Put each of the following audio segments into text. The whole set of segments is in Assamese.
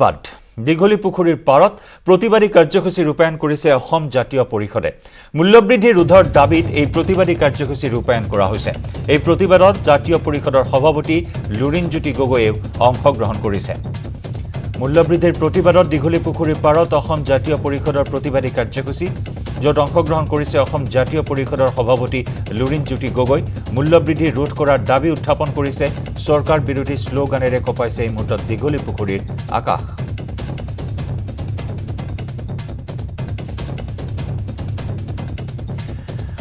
বাদ দীঘলী পুখুৰীৰ পাৰত প্ৰতিবাদী কাৰ্যসূচী ৰূপায়ণ কৰিছে অসম জাতীয় পৰিষদে মূল্যবৃদ্ধি ৰোধৰ দাবীত এই প্ৰতিবাদী কাৰ্যসূচী ৰূপায়ণ কৰা হৈছে এই প্ৰতিবাদত জাতীয় পৰিষদৰ সভাপতি লুৰিণজ্যোতি গগৈয়ে অংশগ্ৰহণ কৰিছে মূল্যবৃদ্ধিৰ প্ৰতিবাদত দীঘলী পুখুৰীৰ পাৰত অসম জাতীয় পৰিষদৰ প্ৰতিবাদী কাৰ্যসূচী য'ত অংশগ্ৰহণ কৰিছে অসম জাতীয় পৰিষদৰ সভাপতি লুৰিণজ্যোতি গগৈ মূল্যবৃদ্ধি ৰোধ কৰাৰ দাবী উত্থাপন কৰিছে চৰকাৰ বিৰোধী শ্লোগানেৰে কপাইছে এই মুহূৰ্তত দীঘলী পুখুৰীৰ আকাশ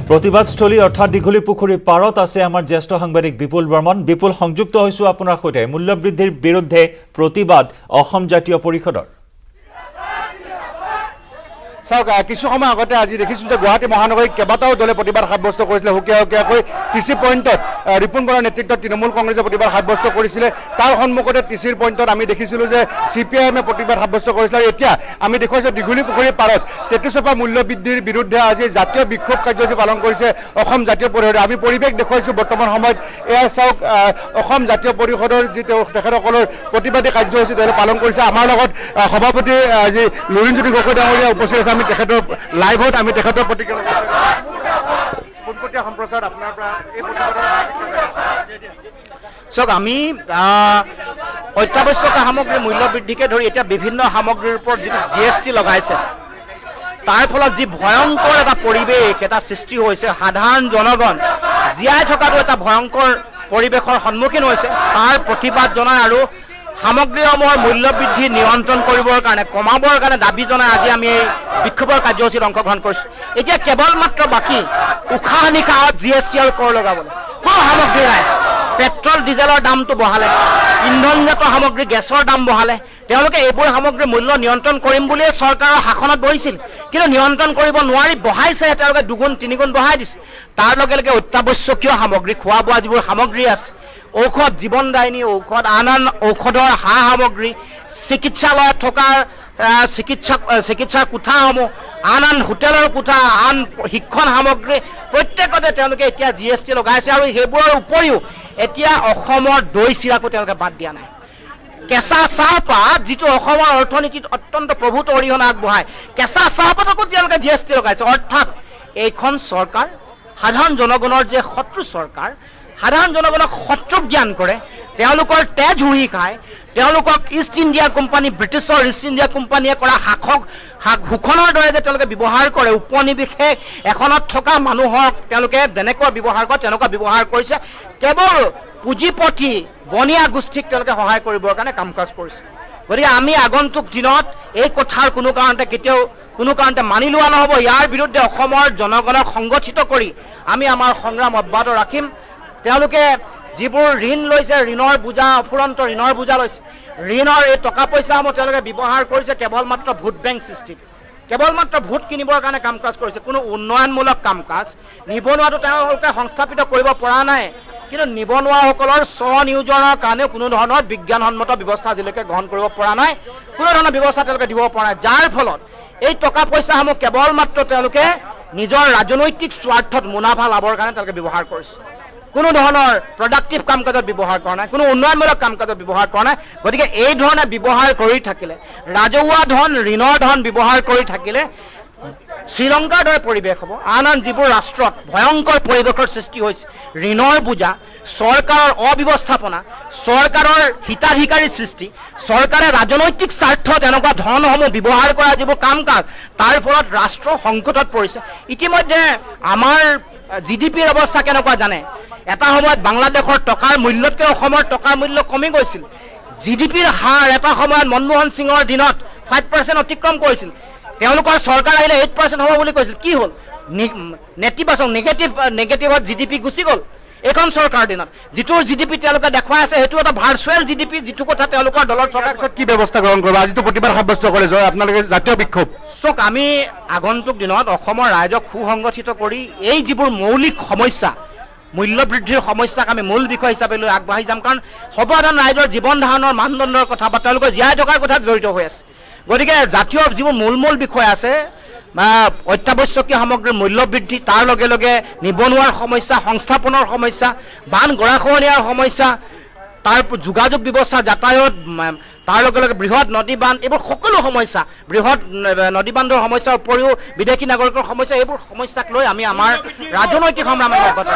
প্ৰতিবাদস্থলী অৰ্থাৎ দীঘলী পুখুৰীৰ পাৰত আছে আমাৰ জ্যেষ্ঠ সাংবাদিক বিপুল বৰ্মন বিপুল সংযুক্ত হৈছো আপোনাৰ সৈতে মূল্যবৃদ্ধিৰ বিৰুদ্ধে প্ৰতিবাদ অসম জাতীয় পৰিষদৰ কিছু সময় আগতে আজি দেখিছোঁ যে গুৱাহাটী মহানগৰীত কেইবাটাও দলে প্ৰতিবাদ সাব্যস্ত কৰিছিলে সুকীয়াকৈ টিচি পইণ্টত ৰিপুণ বৰাৰ নেতৃত্বত তৃণমূল কংগ্ৰেছে প্ৰতিবাদ সাব্যস্ত কৰিছিলে তাৰ সন্মুখতে টিচিৰ পইণ্টত আমি দেখিছিলোঁ যে CPIMে প্ৰতিবাদ সাব্যস্ত কৰিছিলে আৰু এতিয়া আমি দেখুৱাইছোঁ দীঘলী পুখুৰীৰ পাৰত 33% মূল্যবৃদ্ধিৰ বিৰুদ্ধে আজি জাতীয় বিক্ষোভ কাৰ্যসূচী পালন কৰিছে অসম জাতীয় পৰিষদে আমি পৰিৱেশ দেখুৱাইছোঁ বৰ্তমান সময়ত এয়া চাওক অসম জাতীয় পৰিষদৰ যি তেখেতসকলৰ প্ৰতিবাদী কাৰ্যসূচী তেওঁলোকে পালন কৰিছে আমাৰ লগত সভাপতি আজি লুৰিণজ্যোতি গগৈ ডাঙৰীয়া উপস্থিত আছে আমি তেখেতৰ লাইভত আমি তেখেতৰ প্ৰতিক্ৰিয়া পোনপটীয়া সম্প্ৰচাৰ আপোনাৰ পৰা এই চাওক আমি অত্যাৱশ্যকীয় সামগ্ৰীৰ মূল্য বৃদ্ধিকে ধৰি এতিয়া বিভিন্ন সামগ্ৰীৰ ওপৰত যিটো GST লগাইছে তাৰ ফলত যি ভয়ংকৰ এটা পৰিৱেশ এটা সৃষ্টি হৈছে সাধাৰণ জনগণ জীয়াই থকাটো এটা ভয়ংকৰ পৰিৱেশৰ সন্মুখীন হৈছে তাৰ প্ৰতিবাদ জনাই আৰু সামগ্ৰীসমূহৰ মূল্য বৃদ্ধি নিয়ন্ত্ৰণ কৰিবৰ কাৰণে কমাবৰ কাৰণে দাবী জনাই আজি আমি এই বিক্ষোভৰ কাৰ্যসূচীত অংশগ্ৰহণ কৰিছোঁ এতিয়া কেৱল মাত্ৰ বাকী উশাহ নিশাহত GST আৰু কৰ লগাবলৈ কোনো সামগ্ৰী নাই পেট্ৰল ডিজেলৰ দামটো বঢ়ালে ইন্ধনজাত সামগ্ৰী গেছৰ দাম বঢ়ালে তেওঁলোকে এইবোৰ সামগ্ৰীৰ মূল্য নিয়ন্ত্ৰণ কৰিম বুলিয়ে চৰকাৰৰ শাসনত বহিছিল কিন্তু নিয়ন্ত্ৰণ কৰিব নোৱাৰি বঢ়াইছে তেওঁলোকে দুগুণ তিনিগুণ বঢ়াই দিছে তাৰ লগে লগে অত্যাৱশ্যকীয় সামগ্ৰী খোৱা বোৱা যিবোৰ সামগ্ৰী আছে ঔষধ জীৱনদায়িনী ঔষধ আন আন ঔষধৰ সা সামগ্ৰী চিকিৎসালয়ত থকা চিকিৎসাৰ কোঠাসমূহ আন আন হোটেলৰ কোঠা আন শিক্ষণ সামগ্ৰী প্ৰত্যেকতে তেওঁলোকে এতিয়া GST লগাইছে আৰু সেইবোৰৰ উপৰিও এতিয়া অসমৰ দৈ চিৰাকো তেওঁলোকে বাদ দিয়া নাই কেঁচা চাহপাত যিটো অসমৰ অৰ্থনীতিত অত্যন্ত প্ৰভূত অৰিহণা আগবঢ়ায় কেঁচা চাহপাতকো তেওঁলোকে GST লগাইছে অৰ্থাৎ এইখন চৰকাৰ সাধাৰণ জনগণৰ যে শত্ৰু চৰকাৰ সাধাৰণ জনগণক শত্ৰু জ্ঞান কৰে তেওঁলোকৰ তেজ হুহি খায় তেওঁলোকক ইষ্ট ইণ্ডিয়া কোম্পানী ব্ৰিটিছৰ ইষ্ট ইণ্ডিয়া কোম্পানীয়ে কৰা শোষণৰ দৰে যে তেওঁলোকে ব্যৱহাৰ কৰে উপনিৱেশে এখনত থকা মানুহক তেওঁলোকে যেনেকুৱা ব্যৱহাৰ কৰে তেনেকুৱা ব্যৱহাৰ কৰিছে কেৱল পুঁজিপতি বনিয়া গোষ্ঠীক তেওঁলোকে সহায় কৰিবৰ কাৰণে কাম কাজ কৰিছে গতিকে আমি আগন্তুক দিনত এই কথাৰ কোনো কাৰণতে মানি লোৱা নহ'ব ইয়াৰ বিৰুদ্ধে অসমৰ জনগণক সংগঠিত কৰি আমি আমাৰ সংগ্ৰাম অব্যাহত ৰাখিম তেওঁলোকে যিবোৰ ঋণ লৈছে ঋণৰ বোজা অফুৰন্ত ঋণৰ বোজা লৈছে ঋণৰ এই টকা পইচাসমূহ তেওঁলোকে ব্যৱহাৰ কৰিছে কেৱল মাত্ৰ ভোট বেংক সৃষ্টিত কেৱল মাত্ৰ ভোট কিনিবৰ কাৰণে কাম কাজ কৰিছে কোনো উন্নয়নমূলক কাম কাজ নিবনুৱাটো তেওঁলোকে সংস্থাপিত কৰিব পৰা নাই কিন্তু নিবনুৱাসকলৰ স্বনিয়োজনৰ কাৰণে কোনো ধৰণৰ বিজ্ঞানসন্মত ব্যৱস্থা আজিলৈকে গ্ৰহণ কৰিব পৰা নাই কোনো ধৰণৰ ব্যৱস্থা তেওঁলোকে দিব পৰা নাই যাৰ ফলত এই টকা পইচাসমূহ কেৱল মাত্ৰ তেওঁলোকে নিজৰ ৰাজনৈতিক স্বাৰ্থত মুনাফা লাভৰ কাৰণে তেওঁলোকে ব্যৱহাৰ কৰিছে কোনো ধৰণৰ প্ৰডাক্টিভ কাম কাজত ব্যৱহাৰ কৰা নাই কোনো উন্নয়নমূলক কাম কাজত ব্যৱহাৰ কৰা নাই গতিকে এই ধৰণে ব্যৱহাৰ কৰি থাকিলে ৰাজহুৱা ধন ঋণৰ ধন ব্যৱহাৰ কৰি থাকিলে শ্ৰীলংকাৰ দৰে পৰিৱেশ হ'ব আন আন যিবোৰ ৰাষ্ট্ৰত ভয়ংকৰ পৰিৱেশৰ সৃষ্টি হৈছে ঋণৰ বোজা চৰকাৰৰ অব্যৱস্থাপনা চৰকাৰৰ হিতাধিকাৰী সৃষ্টি চৰকাৰে ৰাজনৈতিক স্বাৰ্থত এনেকুৱা ধনসমূহ ব্যৱহাৰ কৰা যিবোৰ কাম কাজ তাৰ ফলত ৰাষ্ট্ৰ সংকটত পৰিছে ইতিমধ্যে আমাৰ GDPৰ অৱস্থা কেনেকুৱা জানে এটা সময়ত বাংলাদেশৰ টকাৰ মূল্যতকৈ অসমৰ টকাৰ মূল্য কমি গৈছিল GDPৰ হাৰ এটা সময়ত মনমোহন সিঙৰ দিনত 5% অতিক্ৰম কৰিছিল তেওঁলোকৰ চৰকাৰ আহিলে 8% হ'ব বুলি কৈছিল কি হ'ল নেতিবাচক নেগেটিভত GDP গুচি গ'ল এইখন চৰকাৰৰ দিনত যিটো GDP তেওঁলোকে দেখুৱাই আছে সেইটো এটা ভাৰ্চুৱেল GDP যিটো কথা তেওঁলোকৰ দলৰ চৰকাৰৰ কি ব্যৱস্থা গ্ৰহণ কৰিব আজিতো প্ৰতিবাদ সাব্যস্ত কৰে আপোনালোকে জাতীয় বিক্ষোভ চাওক আমি আগন্তুক দিনত অসমৰ ৰাইজক সুসংগঠিত কৰি এই যিবোৰ মৌলিক সমস্যা মূল্য বৃদ্ধিৰ সমস্যাক আমি মূল বিষয় হিচাপে লৈ আগবাঢ়ি যাম কাৰণ সৰ্বসাধাৰণ ৰাইজৰ জীৱন ধাৰণৰ মানদণ্ডৰ কথা বা তেওঁলোকৰ জীয়াই থকাৰ কথাত জড়িত হৈ আছে গতিকে জাতীয় যিবোৰ মূল বিষয় আছে অত্যাৱশ্যকীয় সামগ্ৰীৰ মূল্য বৃদ্ধি তাৰ লগে লগে নিবনুৱাৰ সমস্যা সংস্থাপনৰ সমস্যা বান গৰাখহনীয়াৰ সমস্যা তাৰ যোগাযোগ ব্যৱস্থা যাতায়ত তাৰ লগে লগে বৃহৎ নদী বান্ধ এইবোৰ সকলো সমস্যা বৃহৎ নদী বান্ধৰ সমস্যাৰ উপৰিও বিদেশী নাগৰিকৰ সমস্যা এইবোৰ সমস্যাক লৈ আমি আমাৰ ৰাজনৈতিক সংগ্ৰাম অব্যাহত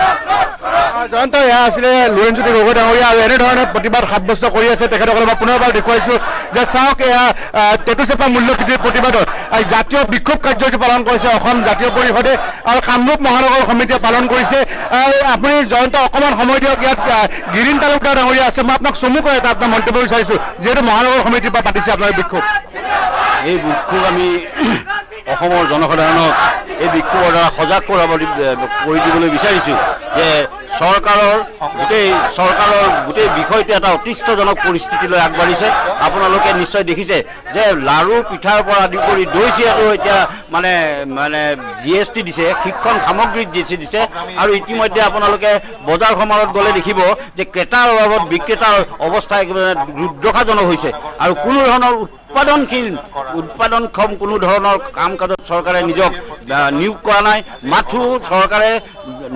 জয়ন্ত এয়া আছিলে লুৰিণজ্যোতি গগৈ ডাঙৰীয়া আৰু এনেধৰণে প্ৰতিবাদ সাব্যস্ত কৰি আছে তেখেতসকলে মই পুনৰবাৰ দেখুৱাইছোঁ যে চাওক এয়া টেটুচেপা মূল্য বৃদ্ধিৰ প্ৰতিবাদত জাতীয় বিক্ষোভ কাৰ্যসূচী পালন কৰিছে অসম জাতীয় পৰিষদে আৰু কামৰূপ মহানগৰ সমিতিয়ে পালন কৰিছে আপুনি জয়ন্ত অকণমান সময় দিয়ক ইয়াত গিৰিণ তালুকদাৰ ডাঙৰীয়া আছে মই আপোনাক চমুকৈ এটা আপোনাৰ মন্তব্য বিচাৰিছোঁ যিহেতু মহানগৰ সমিতিৰ পৰা পাতিছে আপোনাৰ বিক্ষোভ এই বিক্ষোভ আমি অসমৰ জনসাধাৰণক এই বিক্ষোভৰ দ্বাৰা সজাগ কৰি দিবলৈ বিচাৰিছোঁ যে চৰকাৰৰ গোটেই বিষয়টো এটা অতিষ্ঠজনক পৰিস্থিতিলৈ আগবাঢ়িছে আপোনালোকে নিশ্চয় দেখিছে যে লাৰু পিঠাৰ পৰা আদি কৰি দৈ চিৰাটো এতিয়া মানে GST দিছে শিক্ষণ সামগ্ৰীত GST দিছে আৰু ইতিমধ্যে আপোনালোকে বজাৰ সমাৰত গ'লে দেখিব যে ক্ৰেতাৰ অভাৱত বিক্ৰেতাৰ অৱস্থা একেবাৰে দুৰ্দশাজনক হৈছে আৰু কোনো ধৰণৰ উৎপাদনক্ষম কোনো ধৰণৰ কাম কাজত চৰকাৰে নিজক নিয়োগ কৰা নাই মাথো চৰকাৰে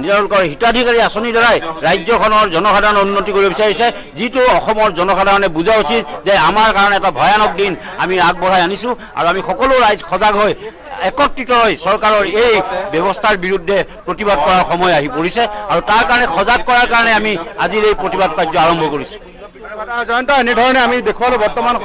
তেওঁলোকৰ হিতাধিকাৰী আঁচনিৰ দ্বাৰাই ৰাজ্যখনৰ জনসাধাৰণৰ উন্নতি কৰিব বিচাৰিছে যিটো অসমৰ জনসাধাৰণে বুজা উচিত যে আমাৰ কাৰণে এটা ভয়ানক দিন আমি আগবঢ়াই আনিছোঁ আৰু আমি সকলো ৰাইজ সজাগ হৈ একত্ৰিত হৈ চৰকাৰৰ এই ব্যৱস্থাৰ বিৰুদ্ধে প্ৰতিবাদ কৰাৰ সময় আহি পৰিছে আৰু তাৰ কাৰণে সজাগ কৰাৰ কাৰণে আমি আজিৰ এই প্ৰতিবাদ কাৰ্য আৰম্ভ কৰিছোঁ জয়ন্ত এনেধৰণে আমি দেখুৱালোঁ বৰ্তমান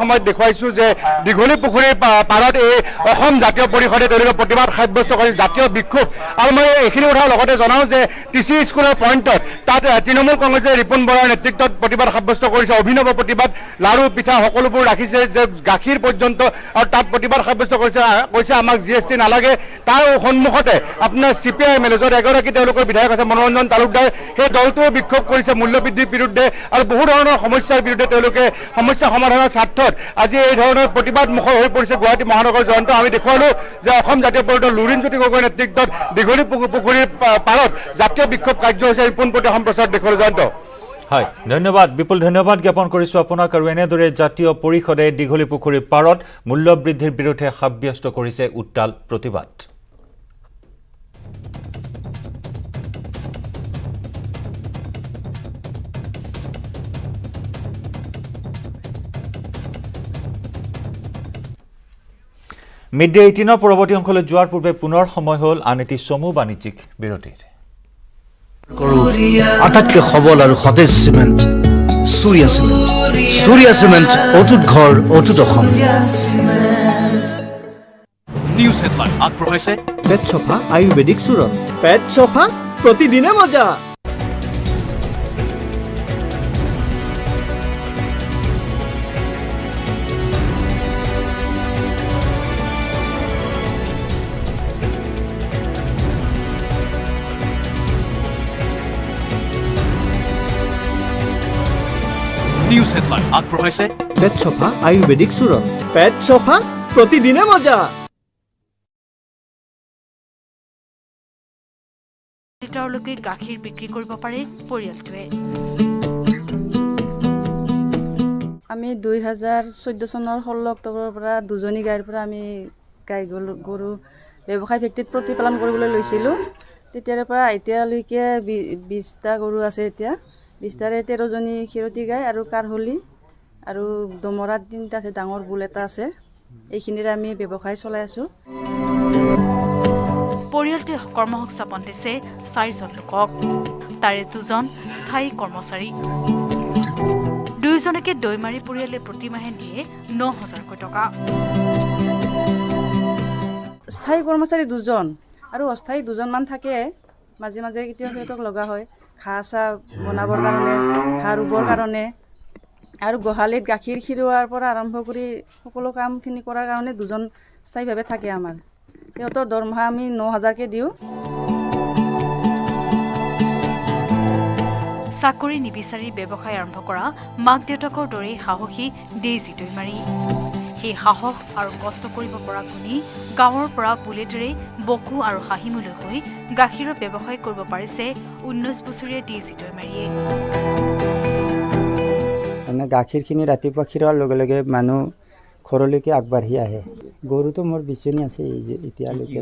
সময়ত দেখুৱাইছোঁ যে দীঘলী পুখুৰীৰ পাৰত এই অসম জাতীয় পৰিষদে তেওঁলোকে প্ৰতিবাদ সাব্যস্ত কৰিছে জাতীয় বিক্ষোভ আৰু মই এইখিনি কথা লগতে জনাওঁ যে TC স্কুলৰ পইণ্টত তাত তৃণমূল কংগ্ৰেছে ৰিপুণ বৰাৰ নেতৃত্বত প্ৰতিবাদ সাব্যস্ত কৰিছে অভিনৱ প্ৰতিবাদ লাৰু পিঠা সকলোবোৰ ৰাখিছে যে গাখীৰ পৰ্যন্ত আৰু তাত প্ৰতিবাদ সাব্যস্ত কৈছে আমাক GST নালাগে তাৰ সন্মুখতে আপোনাৰ CPI মেনেজৰ এগৰাকী তেওঁলোকৰ বিধায়ক আছে মনোৰঞ্জন তালুকদাৰ সেই দলটোৱে বিক্ষোভ কৰিছে মূল্যবৃদ্ধিৰ বিৰুদ্ধে আৰু বহু ধৰণৰ সমস্যাৰ বিৰুদ্ধে তেওঁলোকে সমস্যা সমাধানৰ স্বাৰ্থত আজি এই ধৰণৰ প্ৰতিবাদ মুখৰ হৈ পৰিছে গুৱাহাটী মহানগৰ জয়ন্ত আমি দেখুৱালোঁ যে অসম জাতীয় পৰিষদৰ লুৰিণজ্যোতি গগৈ নেতৃত্বত দীঘলী পুখুৰীৰ পাৰত জাতীয় বিক্ষোভ কাৰ্যসূচী পোনপটীয়া সম্প্ৰচাৰত দেখুৱালোঁ জয়ন্ত হয় ধন্যবাদ বিপুল ধন্যবাদ জ্ঞাপন কৰিছোঁ আপোনাক আৰু এনেদৰে জাতীয় পৰিষদে দীঘলী পুখুৰীৰ পাৰত মূল্য বৃদ্ধিৰ বিৰুদ্ধে সাব্যস্ত কৰিছে উত্তাল প্ৰতিবাদ মিড ডে 18 পৰৱৰ্তী অংশলৈ যোৱাৰ পূৰ্বে পুনৰ সময় হ'ল আন এটি চমু বাণিজ্যিক বিৰতিৰ আটাইতকৈ সবল আৰু সতেজ চিমেণ্ট সূৰ্যা চিমেণ্ট অটুট ঘৰ অটুট অসম নিউজ হেডলাইন আগবঢ়াইছে পেট চফা আয়ুৰ্বেদিক চূৰণ পেট চফা প্ৰতিদিনে মজা নিউজ হেডলাইন আগবঢ়াইছে পেট চফা আয়ুৰ্বেদিক চূৰণ পেট চফা প্ৰতিদিনে মজা লিটাৰলৈকে গাখীৰ বিক্ৰী কৰিব পাৰে পৰিয়ালটোৱে আমি 2014 চনৰ 16 অক্টোবৰৰ পৰা দুজনী গাইৰ পৰা আমি গৰু ব্যৱসায় ভিত্তিত প্ৰতিপালন কৰিবলৈ লৈছিলোঁ তেতিয়াৰ পৰা এতিয়ালৈকে 20টা গৰু আছে এতিয়া 20টাৰে 13জনী ক্ষীৰতী গাই আৰু কাৰহলি আৰু দমৰাত 3টা আছে ডাঙৰ বুল এটা আছে এইখিনিৰে আমি ব্যৱসায় চলাই আছোঁ পৰিয়ালটোৱে কৰ্মসংস্থাপন দিছে 4জন লোকক তাৰে 2জন স্থায়ী কৰ্মচাৰী 2জনকে দৈমাৰী পৰিয়ালে প্ৰতিমাহে দিয়ে 9,000 টকা স্থায়ী কৰ্মচাৰী 2জন আৰু অস্থায়ী 2জনমান থাকে মাজে মাজে কেতিয়াবা সিহঁতক লগা হয় ঘাঁহ চাহ বনাবৰ কাৰণে ঘাঁহ ৰুবৰ কাৰণে আৰু গোহালিত গাখীৰ খিৰোৱাৰ পৰা আৰম্ভ কৰি সকলো কামখিনি কৰাৰ কাৰণে 2জন স্থায়ীভাৱে থাকে আমাৰ সিহঁতৰ দৰমহা আমি 9,000কে দিওঁ চাকৰি নিবিচাৰি ব্যৱসায় আৰম্ভ কৰা মাক দেউতাকৰ দৰেই সাহসী ডেইজি দৈমাৰী সেই সাহস আৰু কষ্ট কৰিব পৰা গুণী গাঁৱৰ পৰা বুলেটেৰে বকু আৰু হাঁহিমুলৈ হৈ গাখীৰৰ ব্যৱসায় কৰিব পাৰিছে 19 বছৰীয়া ডেইজি দৈমাৰীয়ে গাখীৰখিনি ৰাতিপুৱা খিৰোৱাৰ লগে লগে মানুহ ঘৰলৈকে আগবাঢ়ি আহে গৰুটো মোৰ 20জনী আছে এতিয়ালৈকে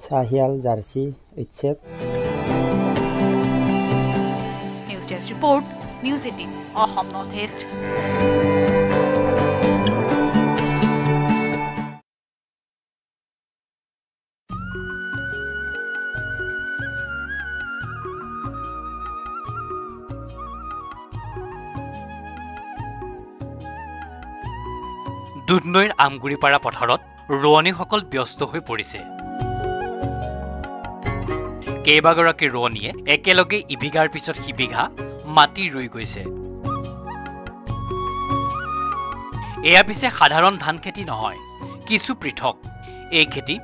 চাহিয়াল জাৰ্চি HF news desk report news 18 Asom north east. দুধনৈৰ আমগুৰিপাৰা পথাৰত ৰোৱনীসকল ব্যস্ত হৈ পৰিছে। কেইবাগৰাকী ৰোৱনীয়ে একেলগে ইবিঘাৰ পিছত সিবিঘা মাটি ৰুই গৈছে। এয়া পিছে সাধাৰণ ধান খেতি নহয়, কিছু পৃথক। এই খেতি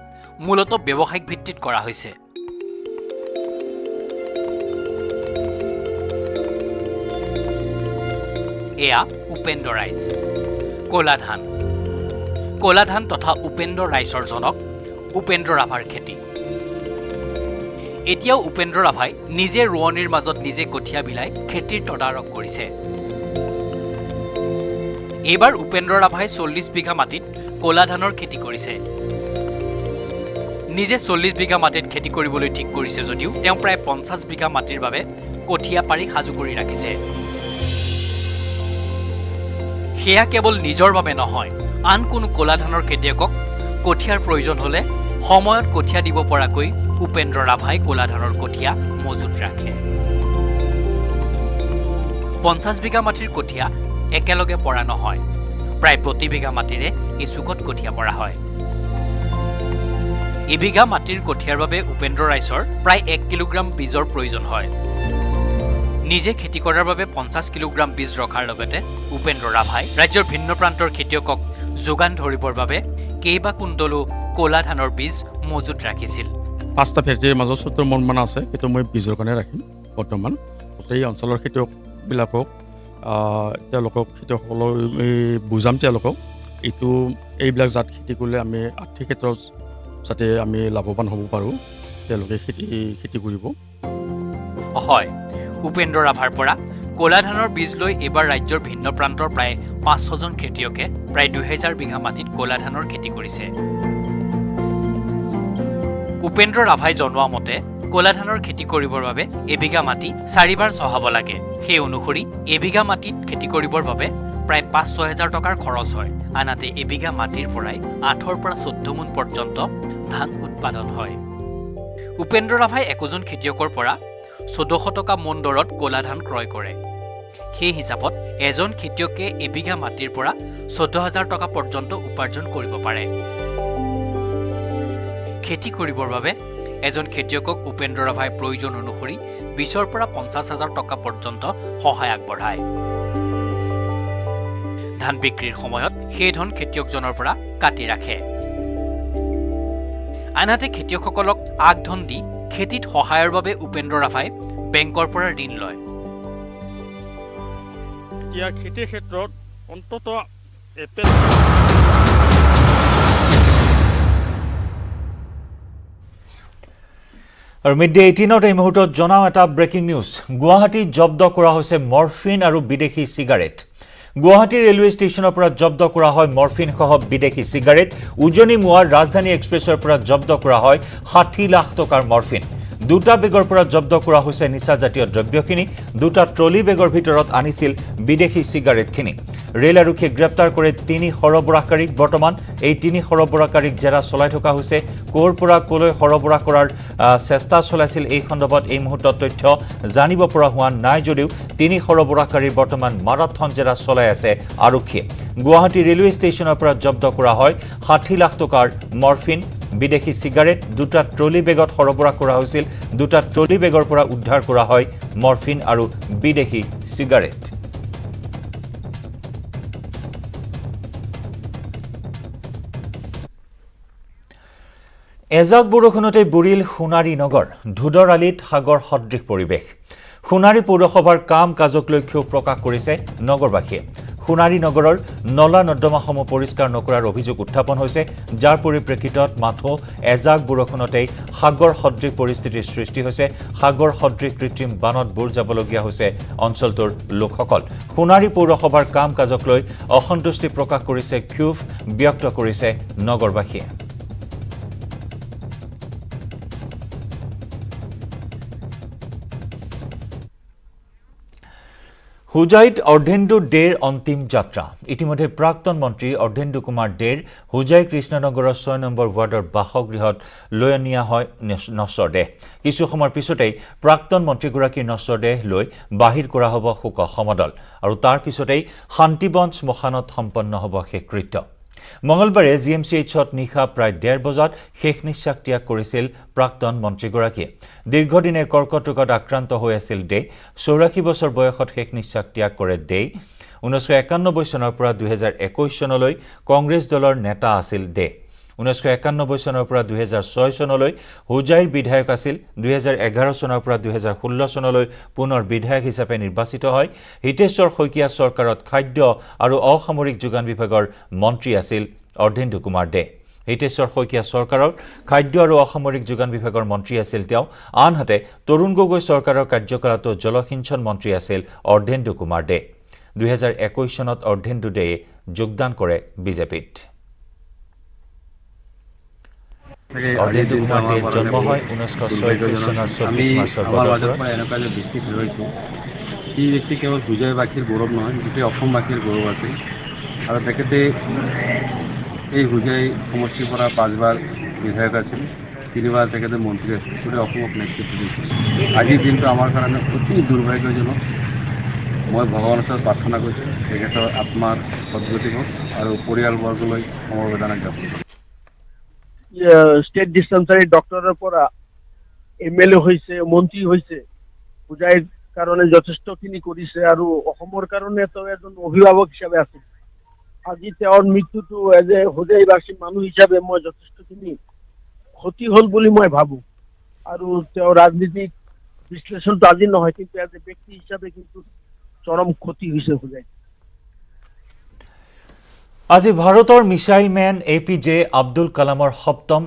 মূলতঃ ব্যৱসায়িক ভিত্তিত কৰা হৈছে। এয়া উপেন্দ্ৰ ৰাইচ ক'লা ধান তথা উপেন্দ্ৰ ৰাইচৰ জনক উপেন্দ্ৰ ৰাভাৰ খেতি। এতিয়াও উপেন্দ্ৰ ৰাভাই নিজে ৰোৱনীৰ মাজত নিজে কঠীয়া বিলাই খেতিৰ তদাৰক কৰিছে। এইবাৰ উপেন্দ্ৰ ৰাভাই 40 বিঘা মাটিত ক'লা ধানৰ খেতি কৰিছে। নিজে 40 বিঘা মাটিত খেতি কৰিবলৈ ঠিক কৰিছে যদিও তেওঁ প্ৰায় 50 বিঘা মাটিৰ বাবে কঠীয়া পাৰি সাজু কৰি ৰাখিছে। সেয়া কেৱল নিজৰ বাবে নহয়, আন কোনো ক'লা ধানৰ খেতিয়কক কঠীয়াৰ প্ৰয়োজন হ'লে সময়ত কঠীয়া দিব পৰাকৈ উপেন্দ্ৰ ৰাভাই ক'লা ধানৰ কঠীয়া মজুত ৰাখে। 50 বিঘা মাটিৰ কঠীয়া একেলগে পৰা নহয়, প্ৰায় প্ৰতি বিঘা মাটিৰে এই চুকত কঠীয়া পৰা হয়। এবিঘা মাটিৰ কঠীয়াৰ বাবে উপেন্দ্ৰ ৰাইচৰ প্ৰায় 1 কিলোগ্ৰাম বীজৰ প্ৰয়োজন হয়। নিজে খেতি কৰাৰ বাবে 50 কিলোগ্ৰাম বীজ ৰখাৰ লগতে উপেন্দ্ৰ ৰাভাই ৰাজ্যৰ ভিন্ন প্ৰান্তৰ খেতিয়কক যোগান ধৰিবৰ বাবে কেইবা কুণ্ডলো ক'লা ধানৰ বীজ মজুত ৰাখিছিল। 5টা ফেক্টৰীৰ মাজত 70 মন মান আছে, সেইটো মই বীজৰ কাৰণে ৰাখিম। বৰ্তমান গোটেই অঞ্চলৰ খেতিয়কবিলাকক খেতিয়কসকলক বুজাম তেওঁলোকক এইবিলাক জাত খেতি কৰিলে আমি আৰ্থিক ক্ষেত্ৰত যাতে আমি লাভৱান হ'ব পাৰোঁ, তেওঁলোকে খেতি কৰিব। হয়, উপেন্দ্ৰ ৰাভাৰ পৰা ক'লা ধানৰ বীজ লৈ এইবাৰ ৰাজ্যৰ ভিন্ন প্ৰান্তৰ প্ৰায় 500জন খেতিয়কে প্ৰায় 2000 বিঘা মাটিত ক'লা ধানৰ খেতি কৰিছে। উপেন্দ্ৰ ৰাভাই জনোৱা মতে ক'লা ধানৰ খেতি কৰিবৰ বাবে এবিঘা মাটি 4 বাৰ চহাব লাগে। সেই অনুসৰি এবিঘা মাটিত খেতি কৰিবৰ বাবে প্ৰায় 5-6 হাজাৰ টকাৰ খৰচ হয়। আনহাতে এবিঘা মাটিৰ পৰাই 8 পৰা 14 মোন পৰ্যন্ত ধান উৎপাদন হয়। উপেন্দ্ৰ ৰাভাই একোজন খেতিয়কৰ পৰা 1400 টকা মোন দৰত ক'লা ধান ক্ৰয় কৰে। সেই হিচাপত এজন খেতিয়কে এবিঘা মাটিৰ পৰা 14,000 টকা পৰ্যন্ত উপাৰ্জন কৰিব পাৰে। খেতি কৰিবৰ বাবে এজন খেতিয়কক উপেন্দ্ৰ ৰাভাই প্ৰয়োজন অনুসৰি 20 পৰা 50,000 টকা পৰ্যন্ত সহায় আগবঢ়ায়। ধান বিক্ৰীৰ সময়ত সেই ধন খেতিয়কজনৰ পৰা কাটি ৰাখে। আনহাতে খেতিয়কসকলক আগধন দি খেতিত সহায়ৰ বাবে উপেন্দ্ৰ ৰাভাই বেংকৰ পৰা ঋণ লয়। এতিয়া খেতিৰ ক্ষেত্ৰত অন্তত আৰু মিড ডে 18ত এই মুহূৰ্তত জনাও এটা ব্ৰেকিং নিউজ। গুৱাহাটীত জব্দ কৰা হৈছে মৰ্ফিন আৰু বিদেশী চিগাৰেট। গুৱাহাটী ৰেলৱে ষ্টেচনৰ পৰা জব্দ কৰা হয় মৰ্ফিন সহ বিদেশী চিগাৰেট। উজনি মোৱাৰ ৰাজধানী এক্সপ্ৰেছৰ পৰা জব্দ কৰা হয় 60 লাখ টকাৰ মৰ্ফিন। 2টা বেগৰ পৰা জব্দ কৰা হৈছে নিচাজাতীয় দ্ৰব্যখিনি। 2টা ট্ৰলি বেগৰ ভিতৰত আনিছিল বিদেশী চিগাৰেটখিনি। ৰেল আৰক্ষীয়ে গ্ৰেপ্তাৰ কৰে 3 সৰবৰাহকাৰীক। বৰ্তমান এই 3 সৰবৰাহকাৰীক জেৰা চলাই থকা হৈছে। ক'ৰ পৰা ক'লৈ সৰবৰাহ কৰাৰ চেষ্টা চলাইছিল এই সন্দৰ্ভত এই মুহূৰ্তত তথ্য জানিব পৰা হোৱা নাই যদিও 3 সৰবৰাহকাৰীৰ বৰ্তমান মাৰাথন জেৰা চলাই আছে আৰক্ষীয়ে। গুৱাহাটী ৰেলৱে ষ্টেচনৰ পৰা জব্দ কৰা হয় 60 লাখ টকাৰ মৰ্ফিন, বিদেশী চিগাৰেট। 2টা ট্ৰলি বেগত সৰবৰাহ কৰা হৈছিল। 2টা ট্ৰলি বেগৰ পৰা উদ্ধাৰ কৰা হয় মৰ্ফিন আৰু বিদেশী চিগাৰেট। এজাক বৰষুণতে বুৰিল সোণাৰী নগৰ। ধুদৰ আলিত সাগৰ সদৃশ পৰিৱেশ। সোণাৰী পৌৰসভাৰ কাম কাজক লৈ ক্ষোভ প্ৰকাশ কৰিছে নগৰবাসীয়ে। সোণাৰী নগৰৰ নলা নৰ্দমাসমূহ পৰিষ্কাৰ নকৰাৰ অভিযোগ উত্থাপন হৈছে, যাৰ পৰিপ্ৰেক্ষিতত মাথো এজাক বৰষুণতেই সাগৰ সদৃশ পৰিস্থিতিৰ সৃষ্টি হৈছে। সাগৰ সদৃশ কৃত্ৰিম বানত বুৰ যাবলগীয়া হৈছে অঞ্চলটোৰ লোকসকল। সোণাৰী পৌৰসভাৰ কাম কাজক লৈ অসন্তুষ্টি প্ৰকাশ কৰিছে, ক্ষোভ ব্যক্ত কৰিছে নগৰবাসীয়ে। হুজাইত অৰ্ধেন্দু ডেৰ অন্তিম যাত্ৰা ইতিমধ্যে প্ৰাক্তন মন্ত্ৰী অৰ্ধেন্দু কুমাৰ ডেৰ হুজাই কৃষ্ণনগৰৰ 6 নম্বৰ ৱাৰ্ডৰ বাসগৃহত লৈ নিয়া হয় নশ্বৰ দেহ কিছু সময়ৰ পিছতেই প্ৰাক্তন মন্ত্ৰীগৰাকীৰ নশ্বৰ দেহ লৈ বাহিৰ কৰা হ'ব শোক সমদল আৰু তাৰ পিছতেই শান্তিবন শ্মশানত সম্পন্ন হ'ব শেষকৃত্য মঙলবাৰে জিএমচিএইচত নিশা প্ৰায় 1:30 বজাত শেষ নিশ্বাস ত্যাগ কৰিছিল প্ৰাক্তন মন্ত্ৰীগৰাকীয়ে দীৰ্ঘদিনে কৰ্কট ৰোগত আক্ৰান্ত হৈ আছিল ডে 84 বছৰ বয়সত শেষ নিশ্বাস ত্যাগ কৰে ডে 1991 চনৰ পৰা 2021 চনলৈ কংগ্ৰেছ দলৰ নেতা আছিল ডে 1991 চনৰ পৰা 2006 চনলৈ হুজাইৰ বিধায়ক আছিল 2011 চনৰ পৰা 2016 চনলৈ পুনৰ বিধায়ক হিচাপে নিৰ্বাচিত হয় হিতেশ্বৰ শইকীয়া চৰকাৰত খাদ্য আৰু অসামৰিক যোগান বিভাগৰ মন্ত্ৰী আছিল অৰ্ধেন্দু কুমাৰ ডে হিতেশ্বৰ শইকীয়া চৰকাৰৰ খাদ্য আৰু অসামৰিক যোগান বিভাগৰ মন্ত্ৰী আছিল তেওঁ আনহাতে তৰুণ গগৈ চৰকাৰৰ কাৰ্যকালতো জলসিঞ্চন মন্ত্ৰী আছিল অৰ্ধেন্দু কুমাৰ ডে 2021 চনত অৰ্ধেন্দু ডে যোগদান কৰে বিজেপিত অৰ্ধেন্দু কুমাৰ ডে জন্ম হয় 1936 চনৰ 24 মাৰ্চৰ বজাৰত এনেকুৱা যে ব্যক্তি হেৰুৱাইছে এই ব্যক্তি কেৱল হুজাইবাসীৰ গৌৰৱ নহয় গোটেই অসমবাসীৰ গৌৰৱ আছে আৰু তেখেতে এই হুজাই সমষ্টিৰ পৰা 5বাৰ বিধায়ক আছিল 3বাৰ তেখেতে মন্ত্ৰী আছিল গোটেই অসমক নেতৃত্ব দিছিল আজিৰ দিনটো আমাৰ কাৰণে অতি দুৰ্ভাগ্যজনক মই ভগৱানৰ ওচৰত প্ৰাৰ্থনা কৰিছোঁ তেখেতৰ আত্মাৰ সদ্গতি হওক আৰু পৰিয়ালবৰ্গলৈ সমবেদনা জ্ঞাপন স্টেট ডিসপেন্সাৰি ডক্টৰেৰ পৰা এমএলএ হয়েছে মন্ত্ৰী হয়েছে পূজাৰ কাৰণে যথেষ্টখিনি কৰেছে আৰ অসমৰ কাৰণে তো এজন অভিভাবক হিসাবে আছে আজি তেওঁৰ মৃত্যুটো এজ এ হোজাইবাসী মানুহ হিসাবে মই যথেষ্টখিনি ক্ষতি হল বুলি মই ভাবো আৰু তেওঁ ৰাজনীতিক বিশ্লেষণটো আজি নহয় কিন্তু এজ এ ব্যক্তি হিসাবে কিন্তু চৰম ক্ষতি হৈছে হোজাই আজি ভাৰতৰ মিছাইল মেন এপিজে আব্দুল কালামৰ সপ্তম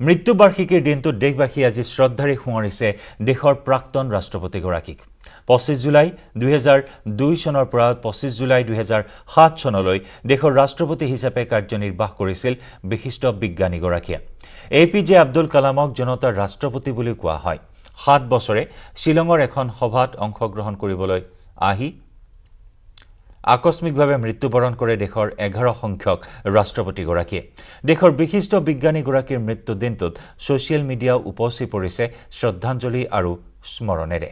মৃত্যুবাৰ্ষিকীৰ দিনটোত দেশবাসী আজি শ্ৰদ্ধাৰে সোঁৱৰিছে দেশৰ প্ৰাক্তন ৰাষ্ট্ৰপতিগৰাকীক 25 জুলাই 2002 চনৰ পৰা 25 জুলাই 2007 চনলৈ দেশৰ ৰাষ্ট্ৰপতি হিচাপে কাৰ্যনিৰ্বাহ কৰিছিল বিশিষ্ট বিজ্ঞানীগৰাকীয়ে এপিজে আব্দুল কালামক জনতাৰ ৰাষ্ট্ৰপতি বুলি কোৱা হয় 7 বছৰে শিলঙৰ এখন সভাত অংশগ্ৰহণ কৰিবলৈ আহি আকস্মিকভাৱে মৃত্যুবৰণ কৰে দেশৰ 11 সংখ্যক ৰাষ্ট্ৰপতিগৰাকীয়ে দেশৰ বিশিষ্ট বিজ্ঞানীগৰাকীৰ মৃত্যু দিনটোত ছ'চিয়েল মিডিয়া উপচি পৰিছে শ্ৰদ্ধাঞ্জলি আৰু স্মৰণেৰে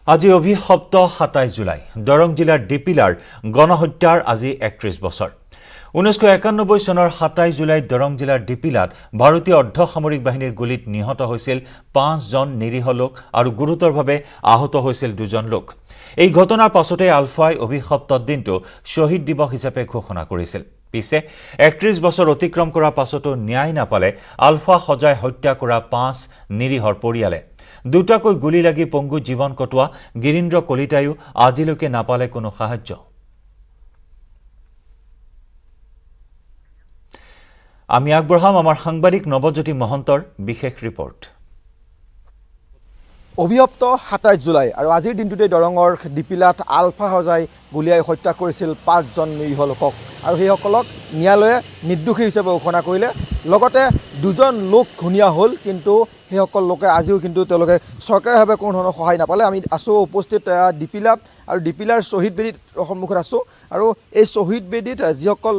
আজি অভিশপ্ত 27 জুলাই দৰং জিলাৰ ডিপিলাৰ গণহত্যাৰ আজি 31 বছৰ 1991 চনৰ 27 জুলাইত দৰং জিলাৰ ডিপিলাত ভাৰতীয় অৰ্ধসামৰিক বাহিনীৰ গুলীত নিহত হৈছিল 5 জন নিৰীহ লোক আৰু গুৰুতৰভাৱে আহত হৈছিল 2 জন লোক এই ঘটনাৰ পাছতে আলফাই অভিশপ্ত দিনটো শহীদ দিৱস হিচাপে ঘোষণা কৰিছিল পিছে 31 বছৰ অতিক্ৰম কৰাৰ পাছতো ন্যায় নাপালে আলফা সজাই হত্যা কৰা 5 নিৰীহৰ পৰিয়ালে দুটাকৈ গুলি লাগি পংগু জীৱন কটোৱা গিৰীন্দ্ৰ কলিতায়ো আজিলৈকে নাপালে কোনো সাহায্য আমি আগবঢ়াম আমাৰ সাংবাদিক নৱজ্যোতি মহন্তৰ বিশেষ ৰিপৰ্ট অভিশপ্ত 27 জুলাই আৰু আজিৰ দিনটোতে দৰঙৰ ডিপিলাত আলফা সজাই গুলিয়াই হত্যা কৰিছিল 5 জন নিৰীহ লোকক আৰু সেইসকলক ন্যায়ালয়ে নিৰ্দোষী হিচাপে ঘোষণা কৰিলে লগতে 2 জন লোক ঘুণীয়া হ'ল কিন্তু সেইসকল লোকে আজিও কিন্তু তেওঁলোকে চৰকাৰীভাৱে কোনো ধৰণৰ সহায় নাপালে আমি আছোঁ উপস্থিত ডিপিলাত আৰু ডিপিলাৰ শ্বহীদ বেদীত সন্মুখত আছোঁ আৰু এই শ্বহীদ বেদীত যিসকল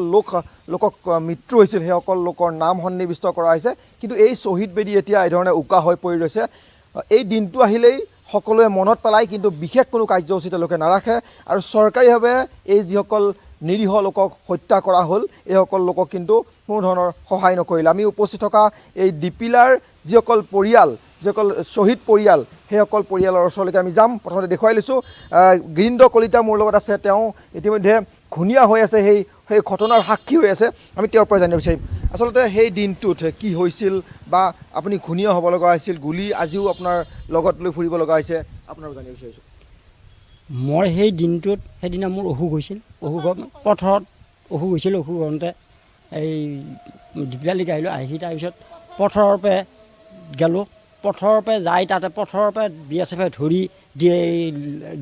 লোকক মৃত্যু হৈছিল সেইসকল লোকৰ নাম সন্নিৱিষ্ট কৰা হৈছে কিন্তু এই শ্বহীদ বেদী এতিয়া এই ধৰণে উকা হৈ পৰি ৰৈছে এই দিনটো আহিলেই সকলোৱে মনত পেলায় কিন্তু বিশেষ কোনো কাৰ্যসূচী তেওঁলোকে নাৰাখে আৰু চৰকাৰীভাৱে এই যিসকল নিৰীহ লোকক হত্যা কৰা হ'ল এইসকল লোকক কিন্তু কোনো ধৰণৰ সহায় নকৰিলে আমি উপস্থিত থকা এই ডিপিলাৰ যিসকল পৰিয়াল যিসকল শ্বহীদ পৰিয়াল সেইসকল পৰিয়ালৰ ওচৰলৈকে আমি যাম প্ৰথমতে দেখুৱাই লৈছোঁ গিৰীন্দ্ৰ কলিতা মোৰ লগত আছে তেওঁ ইতিমধ্যে ঘূণীয়া হৈ আছে সেই ঘটনাৰ সাক্ষী হৈ আছে আমি তেওঁৰ পৰা জানিব বিচাৰিম আচলতে সেই দিনটোত কি হৈছিল বা আপুনি ঘূণীয়া হ'ব লগা হৈছিল গুলি আজিও আপোনাৰ লগত লৈ ফুৰিব লগা হৈছে আপোনাৰ জানিব বিচাৰিছোঁ মই সেই দিনটোত সেইদিনা মোৰ অসুখ হৈছিল পথাৰত অসুখ হৈছিল অসুখ হওঁতে এই ডিপিলালৈকে আহিলোঁ আহি তাৰপিছত পথাৰৰ পৰা গ'লোঁ পথাৰৰ পৰা যাই তাতে পথাৰৰ পৰা BSF ধৰি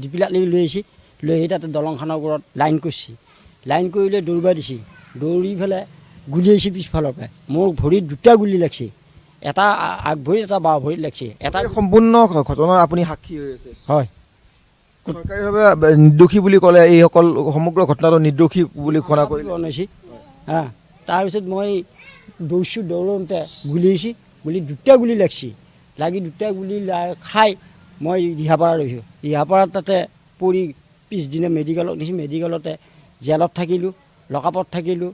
ডিপিলালৈকে লৈ আহিছে লৈ আহি তাতে দলংখনৰ ওপৰত লাইন কৰি লৈ দৌৰিব দিছে দৌৰি পেলাই গুলি আহিছে পিছফালৰ পৰা মোৰ ভৰিত 2টা গুলি লাগিছে এটা আগ ভৰিত এটা বাওঁ ভৰিত লাগিছে এটা সম্পূৰ্ণ ঘটনাৰ আপুনি সাক্ষী হৈ আছে হয় চৰকাৰীভাৱে নিৰ্দোষী বুলি ক'লে এইসকল সমগ্ৰ ঘটনাটো নিৰ্দোষী বুলি ঘোষণা কৰিলে বনাইছে হা তাৰপিছত মই দৌৰোঁতে গুলি আহিছে দুটা গুলি লাগছে লাগি দুটা গুলি খাই মই ৰিহাপাৰা ৰৈছোঁ ৰিহাপাৰাত তাতে পৰি পিছদিনা মেডিকেলত নিছোঁ মেডিকেলতে জেলত থাকিলোঁ লকআপত থাকিলোঁ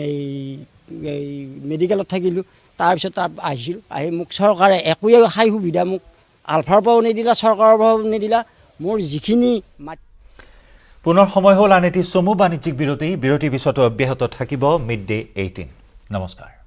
এই মেডিকেলত থাকিলোঁ তাৰপিছত তাত আহিছিলোঁ আহি মোক চৰকাৰে একোৱে সাই সুবিধা মোক আলফাৰ পৰাও নিদিলা চৰকাৰৰ পৰাও নিদিলা মোৰ যিখিনি পুনৰ সময় হ'ল আন এটি চমু বাণিজ্যিক বিৰতিৰ পিছতো অব্যাহত থাকিব মিড ডে 18 নমস্কাৰ